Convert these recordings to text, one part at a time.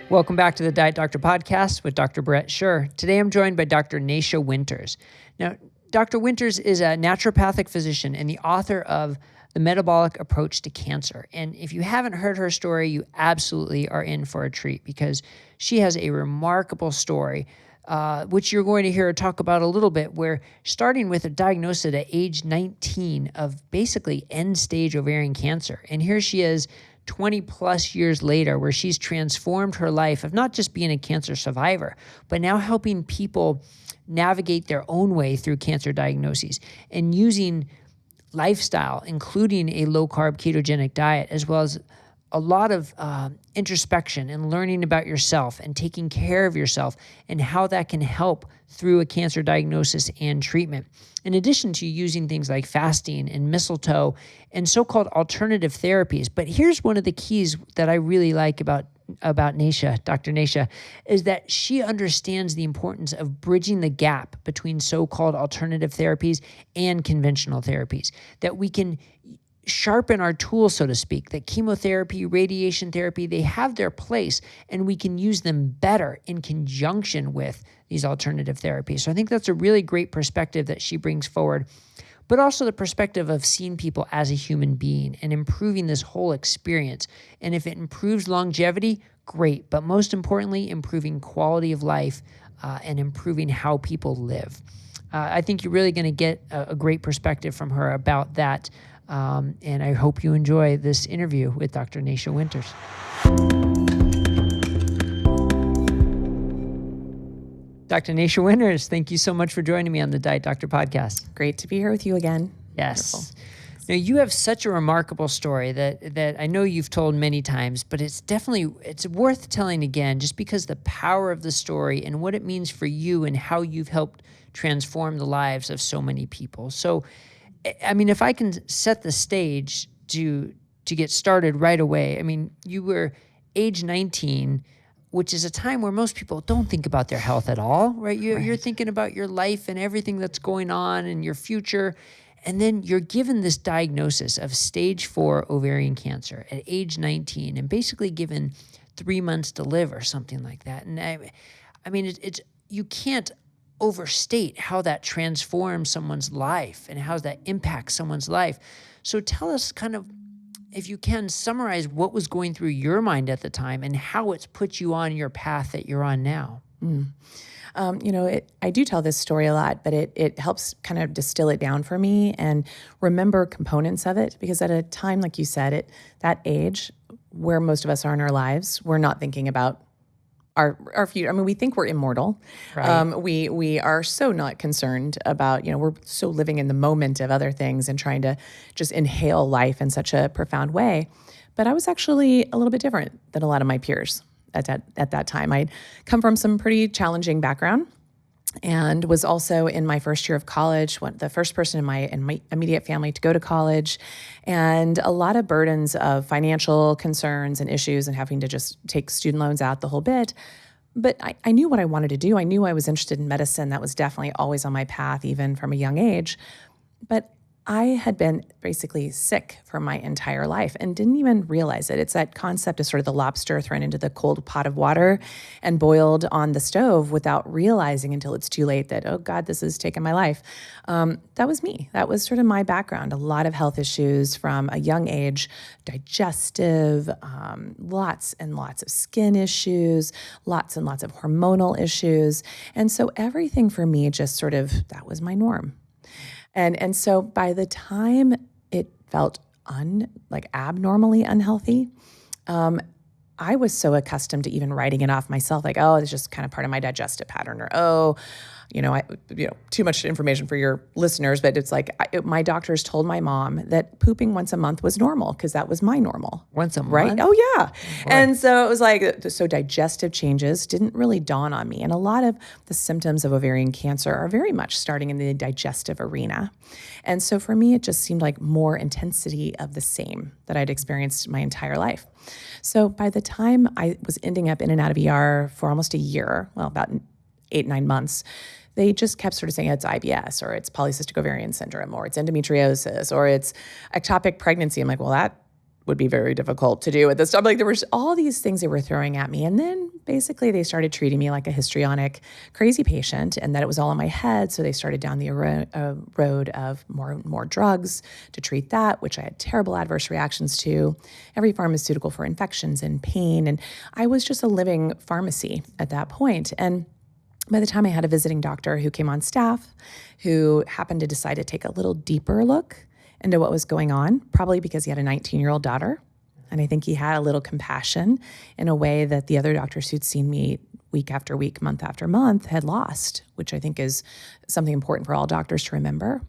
Welcome back to the Diet Doctor Podcast with Dr. Brett Scher. Today I'm joined by Dr. Nasha Winters. Now, Dr. Winters is a naturopathic physician and the author of The Metabolic Approach to Cancer. And if you haven't heard her story, you absolutely are in for a treat because she has a remarkable story, which you're going to hear her talk about a little bit, where starting with a diagnosis at age 19 of basically end-stage ovarian cancer. And here she is 20 plus years later, where she's transformed her life of not just being a cancer survivor, but now helping people navigate their own way through cancer diagnoses and using lifestyle, including a low-carb ketogenic diet, as well as a lot of introspection and learning about yourself and taking care of yourself and how that can help through a cancer diagnosis and treatment. In addition to using things like fasting and mistletoe and so-called alternative therapies. But here's one of the keys that I really like about Nasha, Dr. Nasha, is that she understands the importance of bridging the gap between so-called alternative therapies and conventional therapies, that we can sharpen our tools, so to speak, that chemotherapy, radiation therapy, they have their place and we can use them better in conjunction with these alternative therapies. So I think that's a really great perspective that she brings forward, but also the perspective of seeing people as a human being and improving this whole experience. And if it improves longevity, great, but most importantly, improving quality of life and improving how people live. I think you're really going to get a great perspective from her about that. And I hope you enjoy this interview with Dr. Nasha Winters. Dr. Nasha Winters, thank you so much for joining me on the Diet Doctor Podcast. Great to be here with you again. Yes. Wonderful. Now, you have such a remarkable story that I know you've told many times, but it's worth telling again just because the power of the story and what it means for you and how you've helped transform the lives of so many people. So, I mean, if I can set the stage to get started right away, I mean, you were age 19, which is a time where most people don't think about their health at all, right? You're thinking about your life and everything that's going on and your future. And then you're given this diagnosis of stage 4 ovarian cancer at age 19 and basically given 3 months to live or something like that. And I mean, it's you can't overstate how that transforms someone's life and how that impacts someone's life. So tell us kind of, if you can, summarize what was going through your mind at the time and how it's put you on your path that you're on now. I do tell this story a lot, but it helps kind of distill it down for me and remember components of it, because at a time, like you said, at that age where most of us are in our lives, we're not thinking about our future. I mean, we think we're immortal. Right. We are so not concerned about, we're so living in the moment of other things and trying to just inhale life in such a profound way. But I was actually a little bit different than a lot of my peers at that time. I'd come from some pretty challenging background and was also in my first year of college, the first person in my immediate family to go to college, and a lot of burdens of financial concerns and issues and having to just take student loans out the whole bit. But I knew what I wanted to do. I knew I was interested in medicine. That was definitely always on my path, even from a young age. But I had been basically sick for my entire life and didn't even realize it. It's that concept of sort of the lobster thrown into the cold pot of water and boiled on the stove without realizing until it's too late that, oh God, this has taken my life. That was me. That was sort of my background. A lot of health issues from a young age, digestive, lots and lots of skin issues, lots and lots of hormonal issues. And so everything for me just sort of, that was my norm. And so by the time it felt abnormally unhealthy, I was so accustomed to even writing it off myself, like, oh, it's just kind of part of my digestive pattern, or too much information for your listeners, but it's like my doctors told my mom that pooping once a month was normal because that was my normal. Once a month? Right? Oh, yeah. And so it was like, so digestive changes didn't really dawn on me. And a lot of the symptoms of ovarian cancer are very much starting in the digestive arena. And so for me, it just seemed like more intensity of the same that I'd experienced my entire life. So by the time I was ending up in and out of ER for almost a year, well, about 8-9 months, they just kept sort of saying it's IBS or it's polycystic ovarian syndrome or it's endometriosis or it's ectopic pregnancy. I'm like, well, that would be very difficult to do at this time. Like there was all these things they were throwing at me. And then basically they started treating me like a histrionic, crazy patient and that it was all in my head. So they started down the road of more drugs to treat that, which I had terrible adverse reactions to, every pharmaceutical for infections and pain. And I was just a living pharmacy at that point. And by the time I had a visiting doctor who came on staff, who happened to decide to take a little deeper look into what was going on, probably because he had a 19-year-old daughter. And I think he had a little compassion in a way that the other doctors who'd seen me week after week, month after month had lost, which I think is something important for all doctors to remember.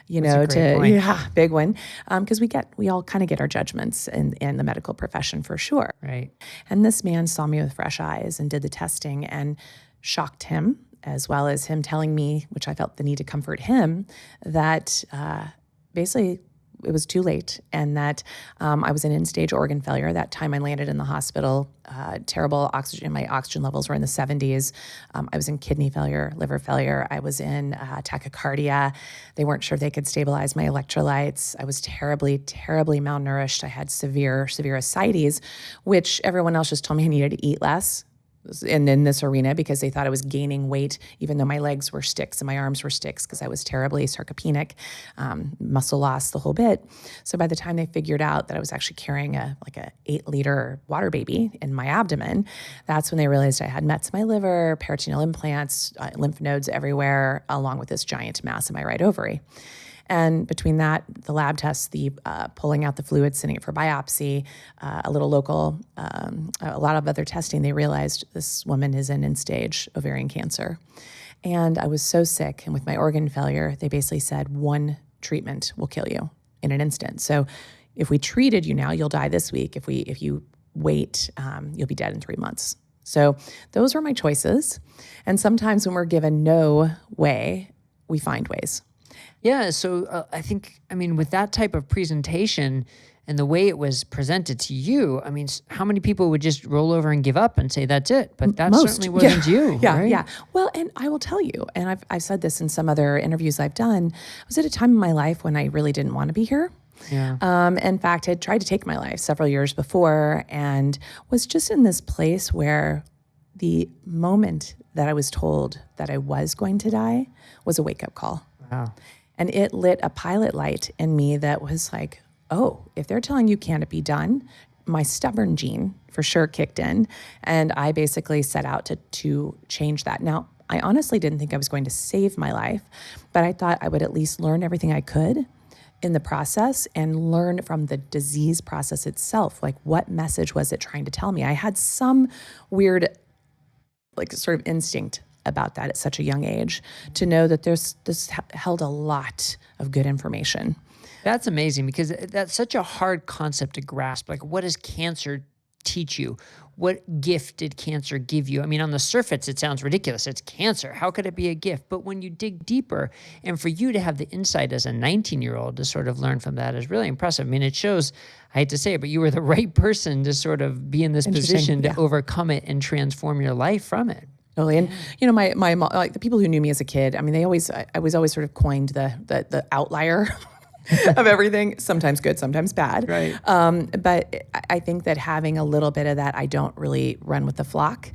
That's a great point. Yeah, big one. Because we all kind of get our judgments in the medical profession for sure. Right. And this man saw me with fresh eyes and did the testing and shocked him, as well as him telling me, which I felt the need to comfort him, that basically it was too late and that I was in end-stage organ failure. That time I landed in the hospital, terrible oxygen, my oxygen levels were in the 70s. I was in kidney failure, liver failure. I was in tachycardia. They weren't sure they could stabilize my electrolytes. I was terribly, terribly malnourished. I had severe ascites, which everyone else just told me I needed to eat less. And in this arena because they thought I was gaining weight, even though my legs were sticks and my arms were sticks because I was terribly sarcopenic, muscle loss, the whole bit. So by the time they figured out that I was actually carrying a 8-liter water baby in my abdomen, that's when they realized I had mets in my liver, peritoneal implants, lymph nodes everywhere, along with this giant mass in my right ovary. And between that, the lab tests, the pulling out the fluid, sending it for biopsy, a little local, a lot of other testing, they realized this woman is in end-stage ovarian cancer. And I was so sick, and with my organ failure, they basically said one treatment will kill you in an instant. So if we treated you now, you'll die this week. If you wait, you'll be dead in 3 months. So those were my choices. And sometimes when we're given no way, we find ways. Yeah, so with that type of presentation and the way it was presented to you, how many people would just roll over and give up and say, that's it? But that certainly wasn't you, right? Yeah. Well, and I will tell you, and I've said this in some other interviews I've done, I was at a time in my life when I really didn't want to be here. Yeah. In fact, I'd tried to take my life several years before and was just in this place where the moment that I was told that I was going to die was a wake-up call. Wow. And it lit a pilot light in me that was like, oh, if they're telling you can't it be done, my stubborn gene for sure kicked in. And I basically set out to change that. Now, I honestly didn't think I was going to save my life, but I thought I would at least learn everything I could in the process and learn from the disease process itself. Like, what message was it trying to tell me? I had some weird, sort of instinct about that at such a young age to know that this held a lot of good information. That's amazing because that's such a hard concept to grasp. Like, what does cancer teach you? What gift did cancer give you? On the surface, it sounds ridiculous. It's cancer. How could it be a gift? But when you dig deeper, and for you to have the insight as a 19-year-old to sort of learn from that is really impressive. It shows, I hate to say it, but you were the right person to sort of be in this position to overcome it and transform your life from it. Totally. And, my mom, like the people who knew me as a kid, I was always sort of coined the outlier of everything, sometimes good, sometimes bad. Right. But I think that having a little bit of that, I don't really run with the flock,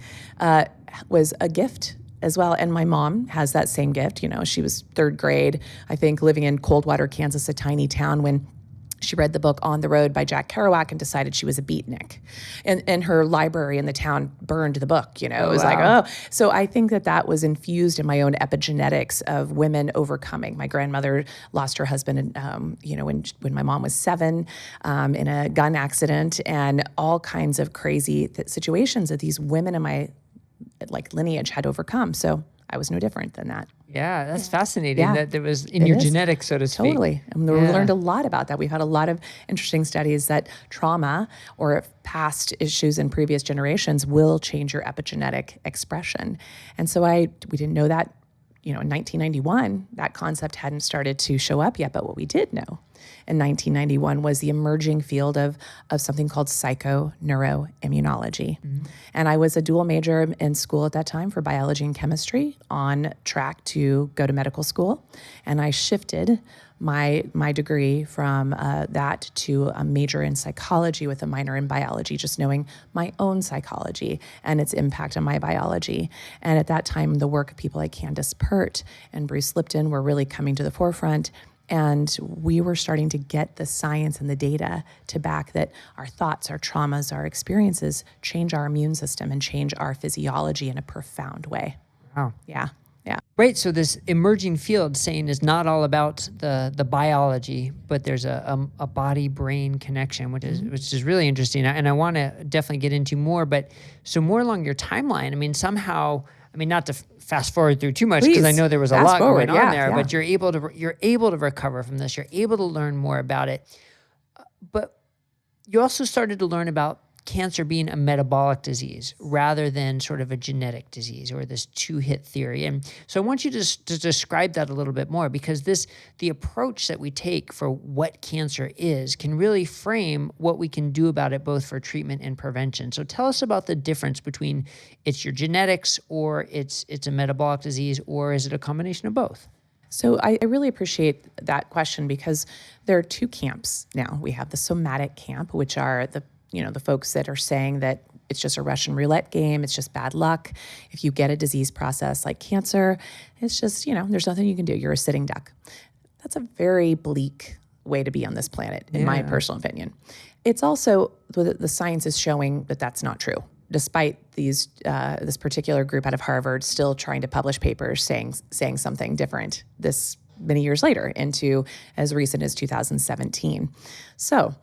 was a gift as well. And my mom has that same gift. She was 3rd grade, I think, living in Coldwater, Kansas, a tiny town, when she read the book On the Road by Jack Kerouac and decided she was a beatnik. And her library in the town burned the book, It was like, oh. So I think that was infused in my own epigenetics of women overcoming. My grandmother lost her husband, when my mom was 7, in a gun accident, and all kinds of crazy situations that these women in my lineage had overcome. So I was no different than that. Yeah, that's fascinating that there was in your genetics, so to speak. Totally. And we learned a lot about that. We've had a lot of interesting studies that trauma or past issues in previous generations will change your epigenetic expression. And so we didn't know that, in 1991, that concept hadn't started to show up yet. But what we did know in 1991 was the emerging field of something called psychoneuroimmunology. Mm-hmm. And I was a dual major in school at that time for biology and chemistry, on track to go to medical school. And I shifted my degree from that to a major in psychology with a minor in biology, just knowing my own psychology and its impact on my biology. And at that time, the work of people like Candace Pert and Bruce Lipton were really coming to the forefront. And we were starting to get the science and the data to back that our thoughts, our traumas, our experiences change our immune system and change our physiology in a profound way. Wow. Yeah. Yeah. Right. So this emerging field saying is not all about the biology, but there's a body-brain connection, which is really interesting. And I want to definitely get into more. But so more along your timeline, I mean, somehow, not to fast forward through too much because I know there was a lot going on there, but you're able to recover from this. You're able to learn more about it. But you also started to learn about cancer being a metabolic disease rather than sort of a genetic disease or this two-hit theory. And so I want you to describe that a little bit more, because the approach that we take for what cancer is can really frame what we can do about it, both for treatment and prevention. So tell us about the difference between it's your genetics or it's a metabolic disease, or is it a combination of both? So I really appreciate that question, because there are two camps now. We have the somatic camp, which are the folks that are saying that it's just a Russian roulette game, it's just bad luck. If you get a disease process like cancer, it's just, there's nothing you can do. You're a sitting duck. That's a very bleak way to be on this planet, in my personal opinion. It's also, the science is showing that that's not true, despite this particular group out of Harvard still trying to publish papers saying something different this many years later, into as recent as 2017. So,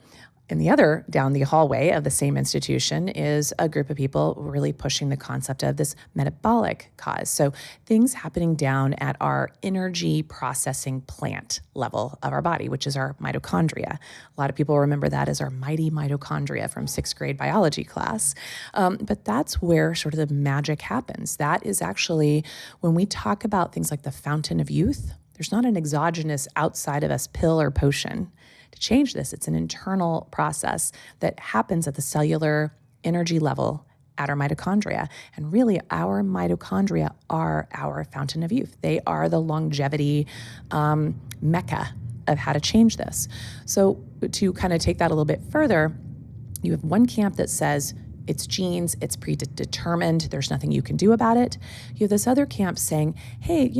down the hallway of the same institution is a group of people really pushing the concept of this metabolic cause. So things happening down at our energy processing plant level of our body, which is our mitochondria. A lot of people remember that as our mighty mitochondria from 6th grade biology class. But that's where sort of the magic happens. That is actually when we talk about things like the fountain of youth, there's not an exogenous outside of us pill or potion to change this. It's an internal process that happens at the cellular energy level at our mitochondria. And really, our mitochondria are our fountain of youth. They are the longevity mecca of how to change this. So to kind of take that a little bit further, you have one camp that says it's genes, it's predetermined, there's nothing you can do about it. You have this other camp saying, hey,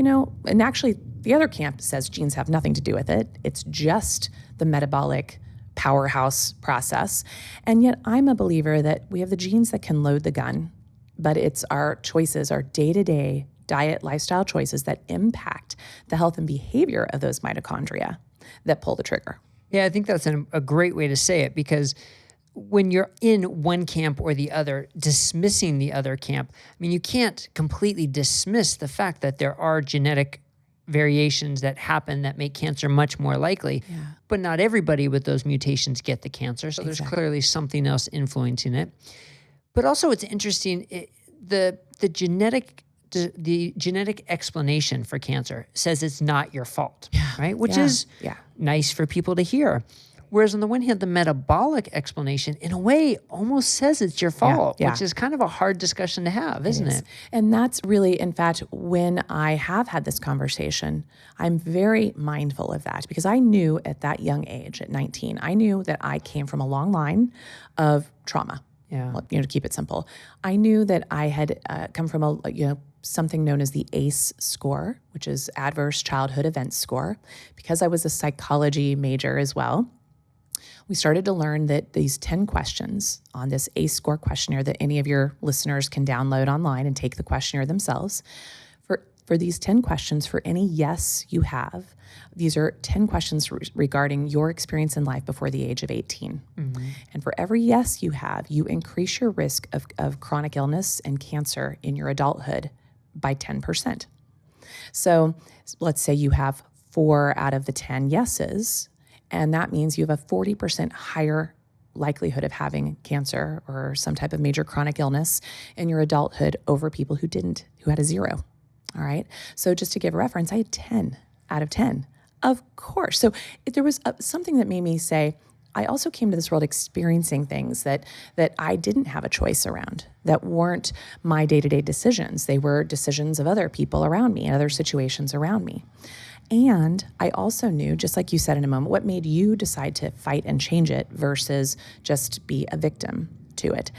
and actually the other camp says genes have nothing to do with it. It's just the metabolic powerhouse process. And yet I'm a believer that we have the genes that can load the gun, but it's our choices, our day-to-day diet, lifestyle choices that impact the health and behavior of those mitochondria that pull the trigger. Yeah, I think that's a great way to say it, because when you're in one camp or the other, dismissing the other camp, you can't completely dismiss the fact that there are genetic variations that happen that make cancer much more likely, but not everybody with those mutations get the cancer. So there's clearly something else influencing it. But also it's interesting, the genetic explanation for cancer says it's not your fault, right? Which is nice for people to hear. Whereas on the one hand, the metabolic explanation, in a way, almost says it's your fault, which is kind of a hard discussion to have, isn't it? And that's really, in fact, when I have had this conversation, I'm very mindful of that, because I knew at that young age, at 19, I knew that I came from a long line of trauma. Well, to keep it simple, I knew that I had come from something known as the ACE score, which is Adverse Childhood Event Score, because I was a psychology major as well. We started to learn that these 10 questions on this ACE score questionnaire that any of your listeners can download online and take the questionnaire themselves. For these 10 questions, for any yes you have, these are 10 questions regarding your experience in life before the age of 18. Mm-hmm. And for every yes you have, you increase your risk of chronic illness and cancer in your adulthood by 10%. So let's say you have 4 out of the 10 yeses, and that means you have a 40% higher likelihood of having cancer or some type of major chronic illness in your adulthood over people who didn't, who had a 0. All right. So just to give a reference, I had 10 out of 10. Of course. So there was something that made me say, I also came to this world experiencing things that I didn't have a choice around, that weren't my day-to-day decisions. They were decisions of other people around me and other situations around me. And I also knew, just like you said in a moment, what made you decide to fight and change it versus just be a victim to it.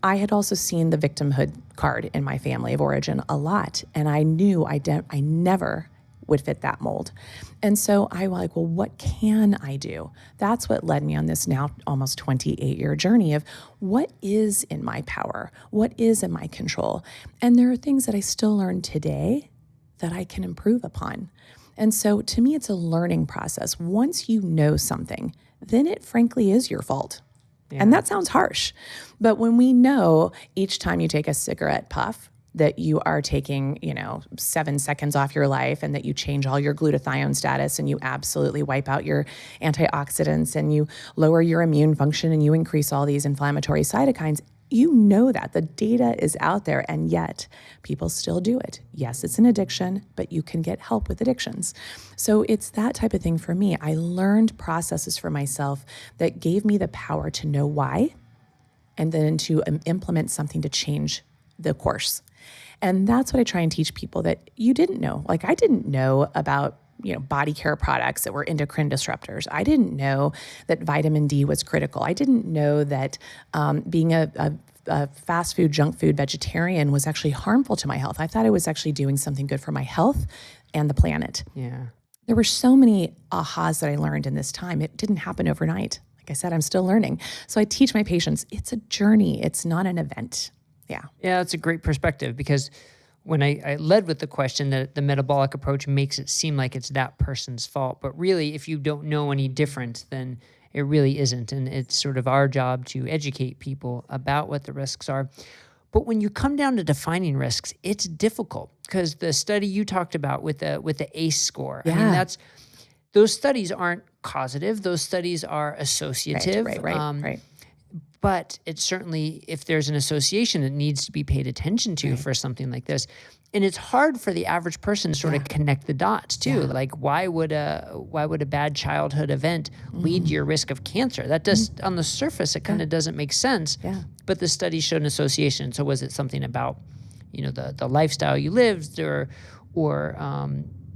I had also seen the victimhood card in my family of origin a lot, and I knew I never would fit that mold. And so I was like, well, what can I do? That's what led me on this now almost 28-year journey of what is in my power? What is in my control? And there are things that I still learn today that I can improve upon. And so to me, it's a learning process. Once you know something, then it frankly is your fault. Yeah. And that sounds harsh. But when we know each time you take a cigarette puff that you are taking, 7 seconds off your life, and that you change all your glutathione status, and you absolutely wipe out your antioxidants, and you lower your immune function, and you increase all these inflammatory cytokines, you know that the data is out there, and yet people still do it. Yes, it's an addiction, but you can get help with addictions. So it's that type of thing for me. I learned processes for myself that gave me the power to know why, and then to implement something to change the course. And that's what I try and teach people that you didn't know. Like, I didn't know about body care products that were endocrine disruptors. I didn't know that vitamin D was critical. I didn't know that being a fast food, junk food vegetarian was actually harmful to my health. I thought I was actually doing something good for my health and the planet. Yeah. There were so many ahas that I learned in this time. It didn't happen overnight. Like I said, I'm still learning. So I teach my patients, it's a journey. It's not an event. Yeah. Yeah, that's a great perspective, because when I led with the question that the metabolic approach makes it seem like it's that person's fault. But really, if you don't know any different, then it really isn't. And it's sort of our job to educate people about what the risks are. But when you come down to defining risks, it's difficult, because the study you talked about with the ACE score, Yeah. I mean, those studies aren't causative. Those studies are associative. Right. But it's certainly, if there's an association, it needs to be paid attention to for something like this. And it's hard for the average person to sort of connect the dots too. Yeah. Like, why would a bad childhood event lead to your risk of cancer? That does, on the surface, it kind of doesn't make sense. Yeah. But the study showed an association. So was it something about, the lifestyle you lived, or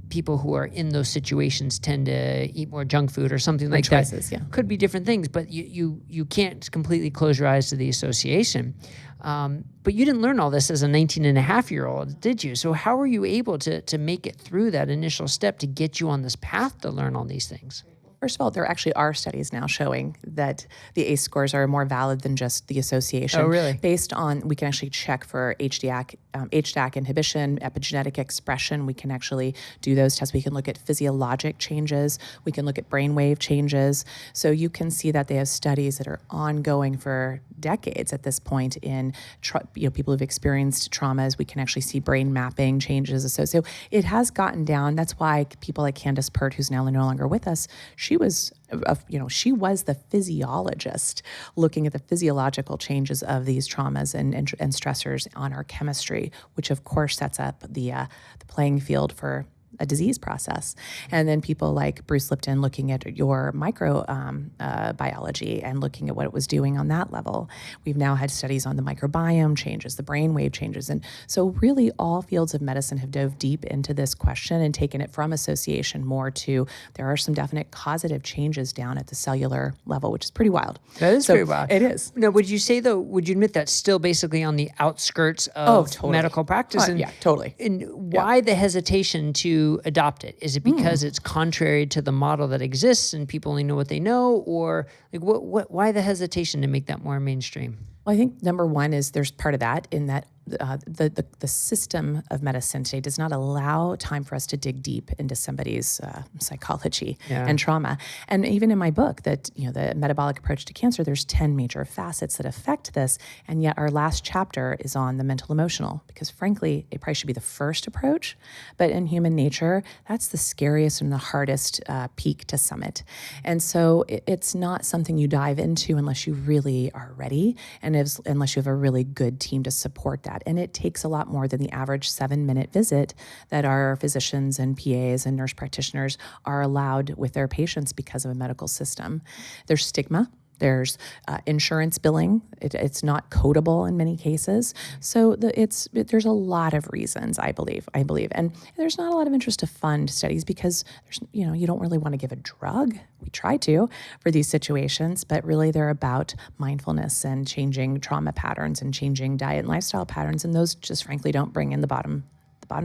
people who are in those situations tend to eat more junk food or something like choices, that. Yeah. Could be different things, but you can't completely close your eyes to the association. But you didn't learn all this as a 19-and-a-half-year-old, did you? So how were you able to make it through that initial step to get you on this path to learn all these things? First of all, there actually are studies now showing that the ACE scores are more valid than just the association. Oh, really? Based on, we can actually check for HDAC inhibition, epigenetic expression. We can actually do those tests. We can look at physiologic changes. We can look at brainwave changes. So you can see that they have studies that are ongoing for decades at this point in people who've experienced traumas. We can actually see brain mapping changes. So it has gotten down. That's why people like Candace Pert, who's now no longer with us, she was the physiologist looking at the physiological changes of these traumas and stressors on our chemistry, which of course sets up the playing field for a disease process. And then people like Bruce Lipton looking at your microbiology and looking at what it was doing on that level. We've now had studies on the microbiome changes, the brainwave changes. And so really all fields of medicine have dove deep into this question and taken it from association more to, there are some definite causative changes down at the cellular level, which is pretty wild. That is pretty wild. It is. Now, would you admit that's still basically on the outskirts of totally. Medical practice? Yeah, totally. And why the hesitation to adopt it? Is it because it's contrary to the model that exists and people only know what they know, or like why the hesitation to make that more mainstream? Well, I think number one is there's part of that in that the system of medicine today does not allow time for us to dig deep into somebody's psychology and trauma. And even in my book, that the metabolic approach to cancer, there's 10 major facets that affect this, and yet our last chapter is on the mental emotional, because frankly, it probably should be the first approach, but in human nature, that's the scariest and the hardest peak to summit. And so it's not something you dive into unless you really are ready, and unless you have a really good team to support that. And it takes a lot more than the average 7-minute visit that our physicians and PAs and nurse practitioners are allowed with their patients because of a medical system. There's stigma. There's insurance billing. It's not codable in many cases. So there's a lot of reasons, I believe. And there's not a lot of interest to fund studies because you don't really want to give a drug. We try to for these situations, but really they're about mindfulness and changing trauma patterns and changing diet and lifestyle patterns. And those just frankly don't bring in the bottom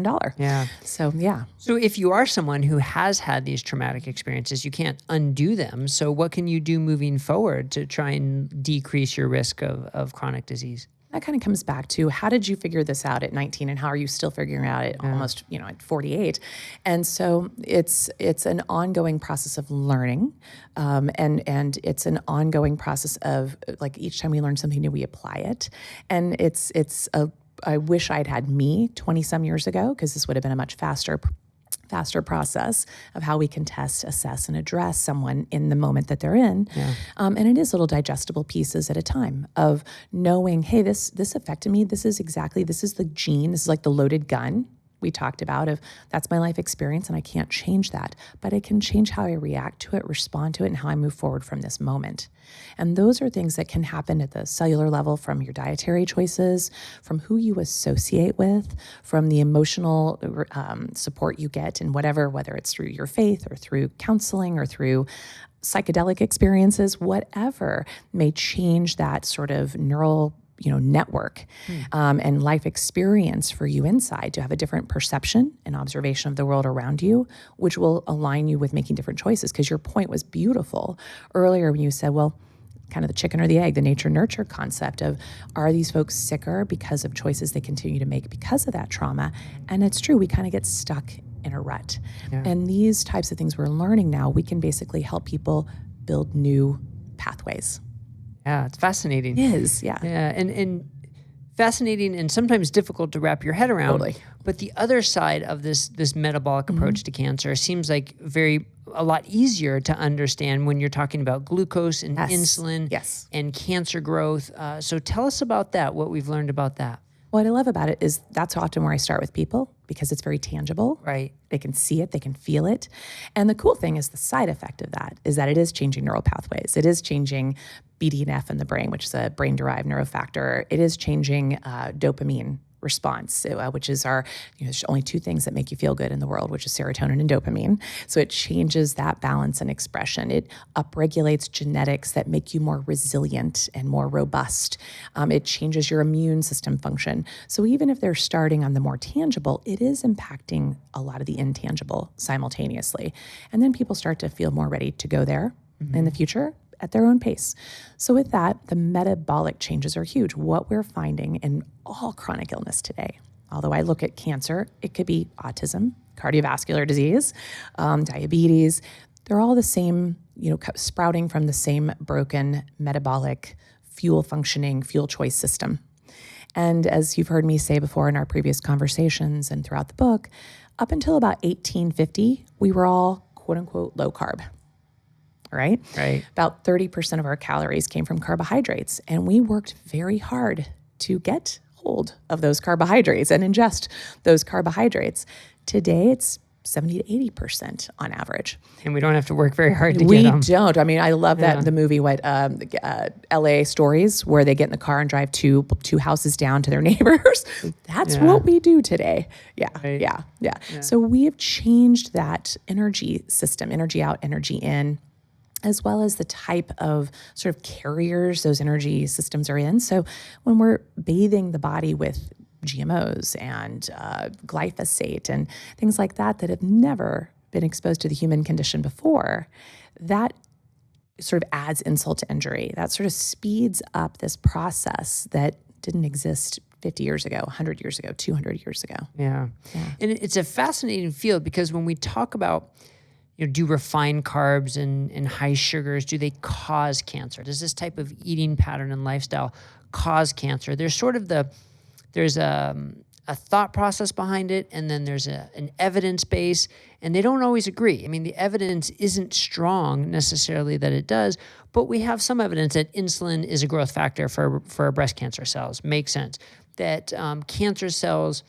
dollar. Yeah. So, yeah. So if you are someone who has had these traumatic experiences, you can't undo them. So what can you do moving forward to try and decrease your risk of chronic disease? That kind of comes back to how did you figure this out at 19 and how are you still figuring it out at almost, at 48? And so it's an ongoing process of learning. And it's an ongoing process of like each time we learn something new, we apply it. And I wish I'd had me 20 some years ago, because this would have been a much faster process of how we can test, assess, and address someone in the moment that they're in. Yeah. And it is little digestible pieces at a time of knowing, hey, this affected me. This is the gene. This is like the loaded gun we talked about of that's my life experience and I can't change that, but I can change how I react to it, respond to it, and how I move forward from this moment. And those are things that can happen at the cellular level from your dietary choices, from who you associate with, from the emotional support you get in whether it's through your faith or through counseling or through psychedelic experiences, whatever may change that sort of neural network and life experience for you inside to have a different perception and observation of the world around you, which will align you with making different choices. Because your point was beautiful earlier when you said, well, kind of the chicken or the egg, the nature-nurture concept of are these folks sicker because of choices they continue to make because of that trauma? And it's true, we kind of get stuck in a rut. Yeah. And these types of things we're learning now, we can basically help people build new pathways. Yeah, it's fascinating. It is, yeah. Yeah, and fascinating and sometimes difficult to wrap your head around. Totally. But the other side of this metabolic approach to cancer seems like a lot easier to understand when you're talking about glucose and insulin and cancer growth. So tell us about that, what we've learned about that. What I love about it is that's often where I start with people because it's very tangible. Right. They can see it, they can feel it. And the cool thing is the side effect of that is that it is changing neural pathways. It is changing BDNF in the brain, which is a brain-derived neurofactor. It is changing dopamine response, which is there's only two things that make you feel good in the world, which is serotonin and dopamine. So it changes that balance and expression. It upregulates genetics that make you more resilient and more robust. It changes your immune system function. So even if they're starting on the more tangible, it is impacting a lot of the intangible simultaneously. And then people start to feel more ready to go there in the future at their own pace. So with that, the metabolic changes are huge. What we're finding in all chronic illness today, although I look at cancer, it could be autism, cardiovascular disease, diabetes, they're all the same, sprouting from the same broken metabolic fuel choice system. And as you've heard me say before in our previous conversations and throughout the book, up until about 1850, we were all quote unquote low carb. Right? About 30% of our calories came from carbohydrates. And we worked very hard to get hold of those carbohydrates and ingest those carbohydrates. Today, it's 70 to 80% on average. And we don't have to work very hard to get them. We don't. I mean, I love that the movie, LA Stories, where they get in the car and drive two houses down to their neighbors. That's what we do today. Yeah, right. Yeah. So we have changed that energy system, energy out, energy in, as well as the type of sort of carriers those energy systems are in. So when we're bathing the body with GMOs and glyphosate and things like that have never been exposed to the human condition before, that sort of adds insult to injury. That sort of speeds up this process that didn't exist 50 years ago, 100 years ago, 200 years ago. Yeah. And it's a fascinating field because when we talk about do refined carbs and high sugars, do they cause cancer? Does this type of eating pattern and lifestyle cause cancer? There's sort of there's a thought process behind it, and then there's an evidence base, and they don't always agree. I mean, the evidence isn't strong necessarily that it does, but we have some evidence that insulin is a growth factor for breast cancer cells. Makes sense. That cancer cells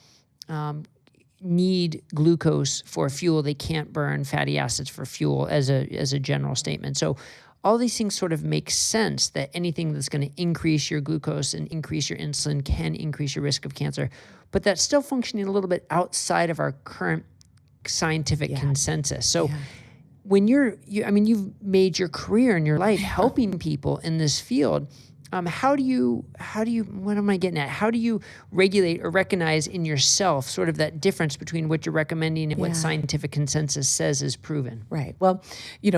need glucose for fuel. They can't burn fatty acids for fuel as a general statement. So all these things sort of make sense that anything that's going to increase your glucose and increase your insulin can increase your risk of cancer. But that's still functioning a little bit outside of our current scientific consensus. So when you've made your career and your life helping people in this field. How do you, what am I getting at? How do you regulate or recognize in yourself sort of that difference between what you're recommending and what scientific consensus says is proven? Right. Well,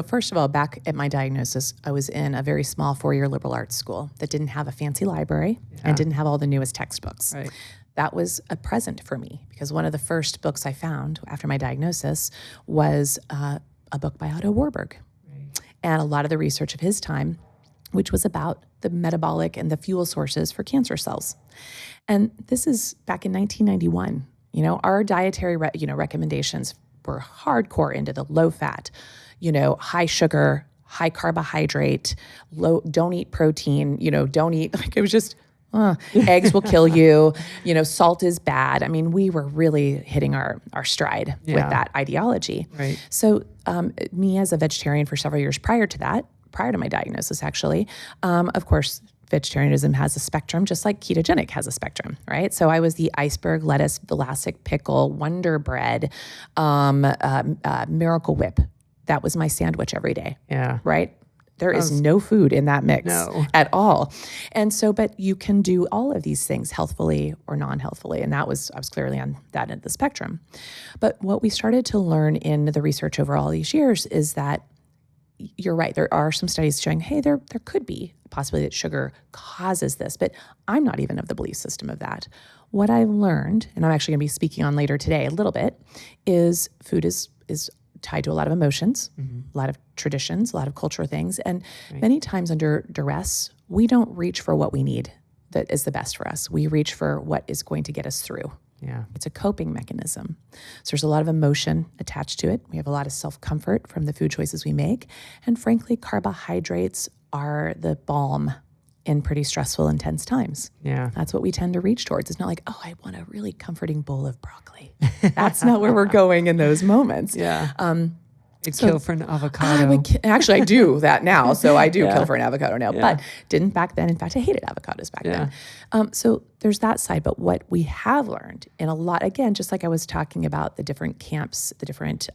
first of all, back at my diagnosis, I was in a very small 4-year liberal arts school that didn't have a fancy library and didn't have all the newest textbooks. Right. That was a present for me because one of the first books I found after my diagnosis was a book by Otto Warburg. Right. And a lot of the research of his time, which was about the metabolic and the fuel sources for cancer cells. And this is back in 1991. Our dietary recommendations were hardcore into the low fat, high sugar, high carbohydrate, don't eat protein, don't eat, it was just, eggs will kill you, salt is bad. I mean, we were really hitting our stride with that ideology. Right. So me as a vegetarian for several years prior to my diagnosis, actually, of course, vegetarianism has a spectrum, just like ketogenic has a spectrum, right? So I was the iceberg lettuce, Vlasic pickle, Wonder Bread, Miracle Whip. That was my sandwich every day. Yeah. Right? There is no food in that mix at all. And so, but you can do all of these things healthfully or non-healthfully. And I was clearly on that end of the spectrum. But what we started to learn in the research over all these years is that you're right. There are some studies showing, hey, there could be a possibility that sugar causes this, but I'm not even of the belief system of that. What I've learned, and I'm actually going to be speaking on later today a little bit, is food is tied to a lot of emotions, a lot of traditions, a lot of cultural things, and many times under duress, we don't reach for what we need that is the best for us. We reach for what is going to get us through. Yeah. It's a coping mechanism. So there's a lot of emotion attached to it. We have a lot of self-comfort from the food choices we make. And frankly, carbohydrates are the balm in pretty stressful, intense times. Yeah. That's what we tend to reach towards. It's not like, I want a really comforting bowl of broccoli. That's not where we're going in those moments. Yeah. You'd kill for an avocado. Actually, I do that now. So I do kill for an avocado now, but didn't back then. In fact, I hated avocados back then. So there's that side. But what we have learned in a lot, again, just like I was talking about the different camps, the different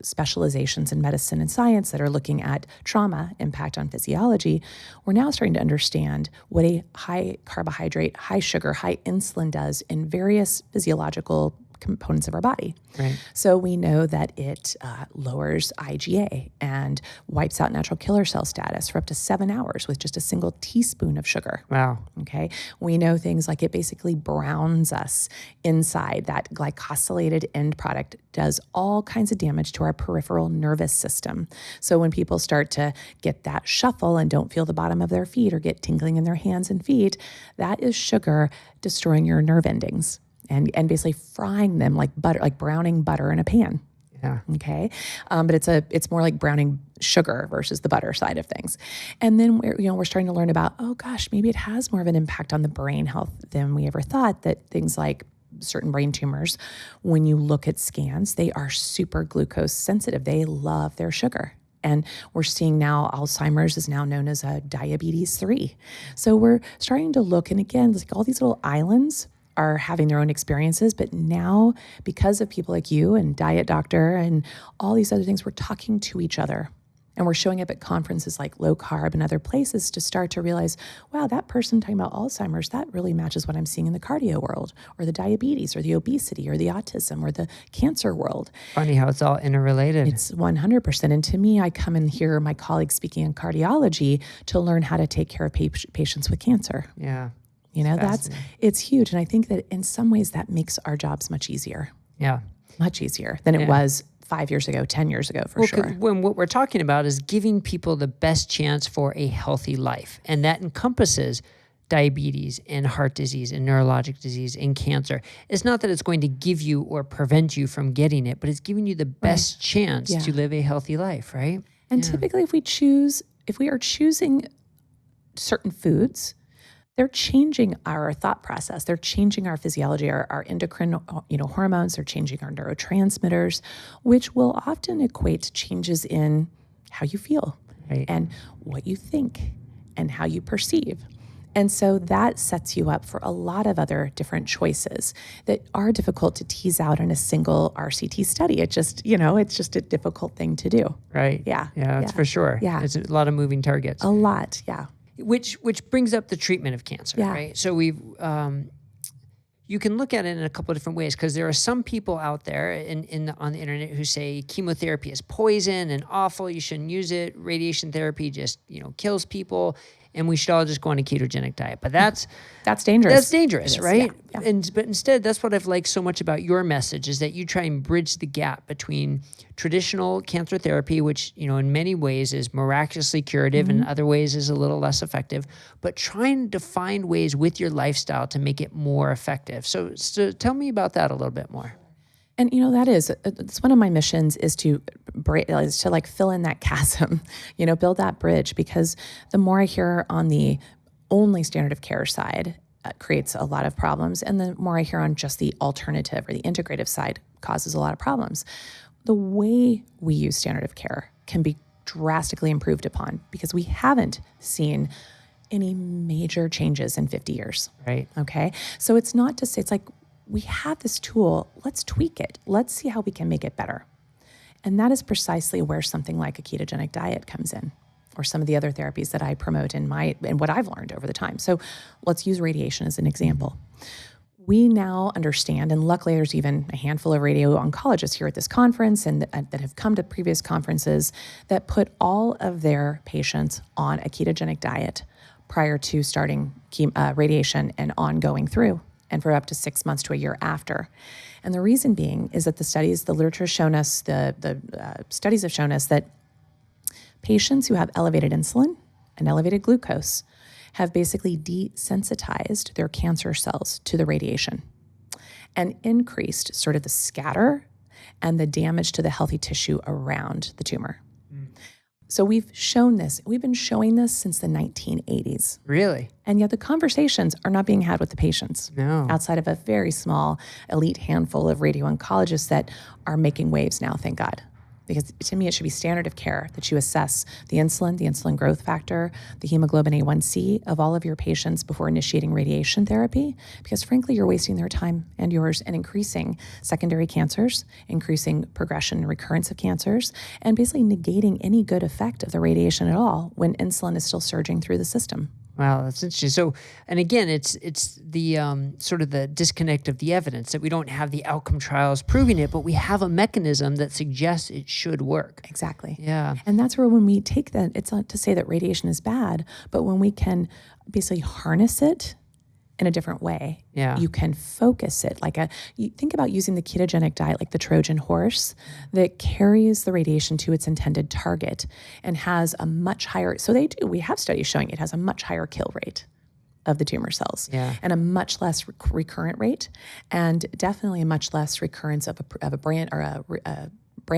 specializations in medicine and science that are looking at trauma impact on physiology, we're now starting to understand what a high carbohydrate, high sugar, high insulin does in various physiological components of our body. Right. So we know that it lowers IgA and wipes out natural killer cell status for up to 7 hours with just a single teaspoon of sugar. Wow. Okay. We know things like it basically browns us inside. That glycosylated end product does all kinds of damage to our peripheral nervous system. So when people start to get that shuffle and don't feel the bottom of their feet or get tingling in their hands and feet, that is sugar destroying your nerve endings. And basically frying them like butter, like browning butter in a pan. Yeah. Okay. But it's more like browning sugar versus the butter side of things. And then we're starting to learn about, oh gosh, maybe it has more of an impact on the brain health than we ever thought. That things like certain brain tumors, when you look at scans, they are super glucose sensitive. They love their sugar. And we're seeing now Alzheimer's is now known as a diabetes 3. So we're starting to look, and again, like all these little islands are having their own experiences, but now because of people like you and Diet Doctor and all these other things, we're talking to each other and we're showing up at conferences like Low Carb and other places to start to realize, wow, that person talking about Alzheimer's, that really matches what I'm seeing in the cardio world or the diabetes or the obesity or the autism or the cancer world. Funny how it's all interrelated. It's 100%. And to me, I come and hear my colleagues speaking in cardiology to learn how to take care of patients with cancer. Yeah. It's huge. And I think that in some ways that makes our jobs much easier. Yeah. Much easier than it was 5 years ago, 10 years ago, for sure. When what we're talking about is giving people the best chance for a healthy life. And that encompasses diabetes and heart disease and neurologic disease and cancer. It's not that it's going to give you or prevent you from getting it, but it's giving you the best chance to live a healthy life, right? And typically if we are choosing certain foods, they're changing our thought process. They're changing our physiology, our endocrine, hormones. They're changing our neurotransmitters, which will often equate to changes in how you feel. Right. and what you think and how you perceive. And so that sets you up for a lot of other different choices that are difficult to tease out in a single RCT study. It's just a difficult thing to do. Right. Yeah. Yeah, that's for sure. Yeah. It's a lot of moving targets. A lot. Yeah. Which brings up the treatment of cancer, Yeah. right? So you can look at it in a couple of different ways, because there are some people out there on the internet who say chemotherapy is poison and awful. You shouldn't use it. Radiation therapy just kills people, and we should all just go on a ketogenic diet. But that's dangerous. That's dangerous, right? Yeah. But instead, that's what I've liked so much about your message, is that you try and bridge the gap between traditional cancer therapy, which in many ways is miraculously curative, and in other ways is a little less effective, but trying to find ways with your lifestyle to make it more effective. So tell me about that a little bit more. And it's one of my missions is to fill in that chasm, build that bridge, because the more I hear on the only standard of care side creates a lot of problems, and the more I hear on just the alternative or the integrative side causes a lot of problems. The way we use standard of care can be drastically improved upon, because we haven't seen any major changes in 50 years. Right. Okay. So it's not to say, it's like, we have this tool, let's tweak it. Let's see how we can make it better. And that is precisely where something like a ketogenic diet comes in, or some of the other therapies that I promote in what I've learned over the time. So let's use radiation as an example. We now understand, and luckily there's even a handful of radio oncologists here at this conference and that have come to previous conferences that put all of their patients on a ketogenic diet prior to starting radiation and ongoing through, and for up to 6 months to a year after. And the reason being is that the literature has shown us, the studies have shown us that patients who have elevated insulin and elevated glucose have basically desensitized their cancer cells to the radiation and increased sort of the scatter and the damage to the healthy tissue around the tumor. So we've shown this. We've been showing this since the 1980s. Really? And yet the conversations are not being had with the patients. No. Outside of a very small elite handful of radio-oncologists that are making waves now, thank God. Because to me, it should be standard of care that you assess the insulin growth factor, the hemoglobin A1C of all of your patients before initiating radiation therapy. Because frankly, you're wasting their time and yours, and increasing secondary cancers, increasing progression and recurrence of cancers, and basically negating any good effect of the radiation at all when insulin is still surging through the system. Wow, that's interesting. So, and again, it's the sort of the disconnect of the evidence, that we don't have the outcome trials proving it, but we have a mechanism that suggests it should work. Exactly. Yeah. And that's where when we take that, it's not to say that radiation is bad, but when we can basically harness it in a different way, you can focus it. You think about using the ketogenic diet like the Trojan horse that carries the radiation to its intended target and has a much higher, we have studies showing it has a much higher kill rate of the tumor cells and a much less recurrent rate, and definitely a much less recurrence of a brand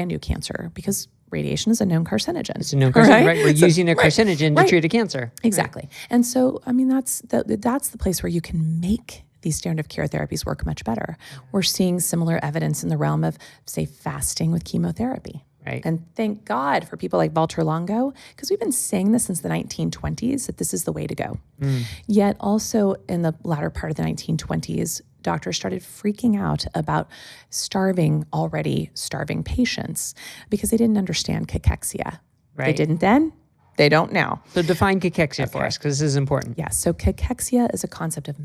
new cancer, because radiation is a known carcinogen. It's a known carcinogen, right? We're using a carcinogen to treat a cancer. Exactly. Right. And so, that's the place where you can make these standard of care therapies work much better. We're seeing similar evidence in the realm of, say, fasting with chemotherapy. Right. And thank God for people like Walter Longo, because we've been saying this since the 1920s, that this is the way to go. Yet also in the latter part of the 1920s, doctors started freaking out about already starving patients, because they didn't understand cachexia. Right. They didn't then, they don't now. So define cachexia for us, because this is important. Yeah, so cachexia is a concept of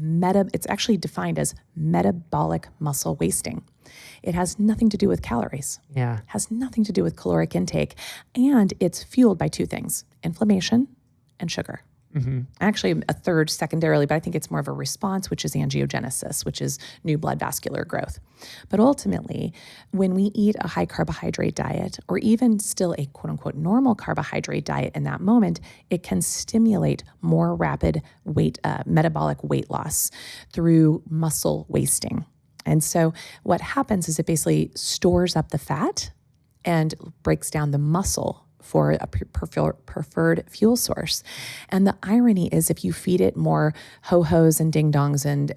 it's actually defined as metabolic muscle wasting. It has nothing to do with calories. Yeah. Has nothing to do with caloric intake. And it's fueled by two things: inflammation and sugar. Actually, a third secondarily, but I think it's more of a response, which is angiogenesis, which is new blood vascular growth. But ultimately, when we eat a high carbohydrate diet, or even still a quote unquote normal carbohydrate diet in that moment, it can stimulate more rapid metabolic weight loss through muscle wasting. And so what happens is it basically stores up the fat and breaks down the muscle for a preferred fuel source. And the irony is, if you feed it more ho-hos and ding-dongs and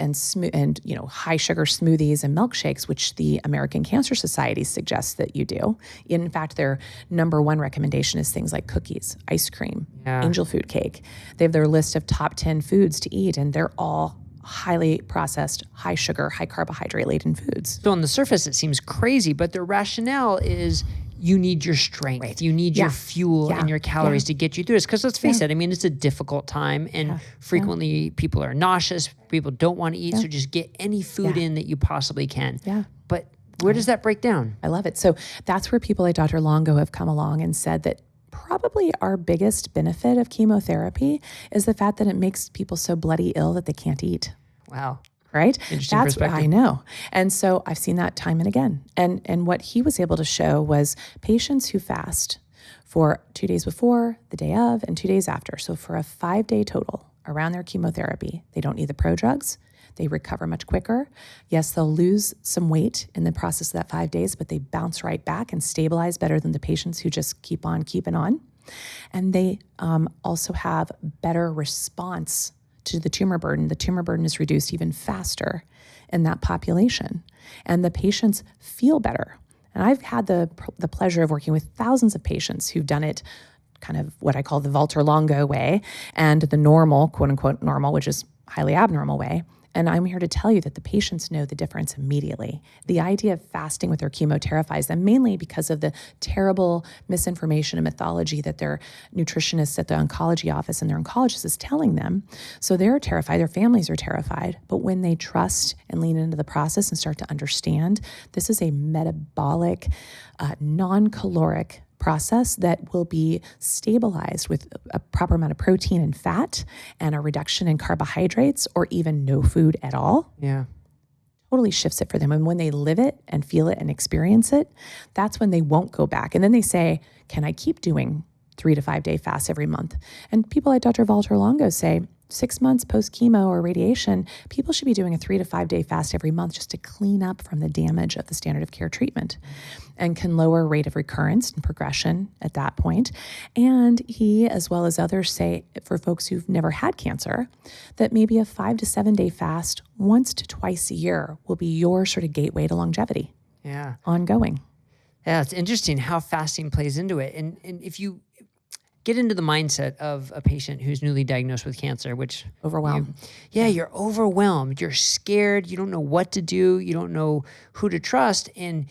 high sugar smoothies and milkshakes, which the American Cancer Society suggests that you do. In fact, their number one recommendation is things like cookies, ice cream, angel food cake. They have their list of top 10 foods to eat, and they're all highly processed, high sugar, high carbohydrate laden foods. So on the surface, it seems crazy, but their rationale is you need your strength. Right. You need your fuel and your calories to get you through this. Because let's face it, I mean, it's a difficult time, and frequently people are nauseous. People don't want to eat, so just get any food in that you possibly can. Yeah. But where does that break down? I love it. So that's where people like Dr. Longo have come along and said that probably our biggest benefit of chemotherapy is the fact that it makes people so bloody ill that they can't eat. Wow. Right? Interesting That's perspective. I know. And so I've seen that time and again. And what he was able to show was patients who fast for 2 days before, the day of, and 2 days after. So for a 5-day total around their chemotherapy, they don't need the prodrugs. They recover much quicker. Yes, they'll lose some weight in the process of that 5 days, but they bounce right back and stabilize better than the patients who just keep on keeping on. And they also have better response to the tumor burden. The tumor burden is reduced even faster in that population. And the patients feel better. And I've had the pleasure of working with thousands of patients who've done it kind of what I call the Walter Longo way, and the normal, quote unquote normal, which is highly abnormal way. And I'm here to tell you that the patients know the difference immediately. The idea of fasting with their chemo terrifies them, mainly because of the terrible misinformation and mythology that their nutritionists at the oncology office and their oncologist is telling them. So they're terrified, their families are terrified. But when they trust and lean into the process and start to understand, this is a metabolic, non-caloric process that will be stabilized with a proper amount of protein and fat and a reduction in carbohydrates or even no food at all. Yeah. Totally shifts it for them. And when they live it and feel it and experience it, that's when they won't go back. And then they say, can I keep doing 3 to 5 day fasts every month? And people like Dr. Walter Longo say 6 months post chemo or radiation, people should be doing a 3 to 5 day fast every month just to clean up from the damage of the standard of care treatment, and can lower rate of recurrence and progression at that point. And he, as well as others, say for folks who've never had cancer, that maybe a 5 to 7 day fast once to twice a year will be your sort of gateway to longevity. Yeah. Ongoing. Yeah, it's interesting how fasting plays into it. And if you get into the mindset of a patient who's newly diagnosed with cancer, which Overwhelmed. You're overwhelmed. You're scared. You don't know what to do. You don't know who to trust. And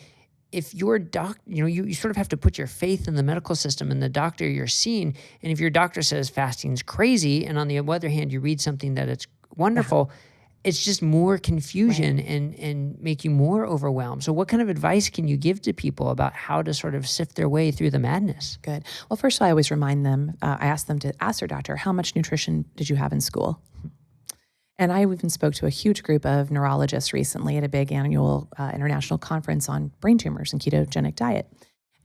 if your you sort of have to put your faith in the medical system and the doctor you're seeing. And if your doctor says fasting's crazy, and on the other hand, you read something that it's wonderful, it's just more confusion and make you more overwhelmed. So what kind of advice can you give to people about how to sort of sift their way through the madness? Good. Well, first of all, I always remind them, I ask them to ask their doctor, how much nutrition did you have in school? And I even spoke to a huge group of neurologists recently at a big annual international conference on brain tumors and ketogenic diet.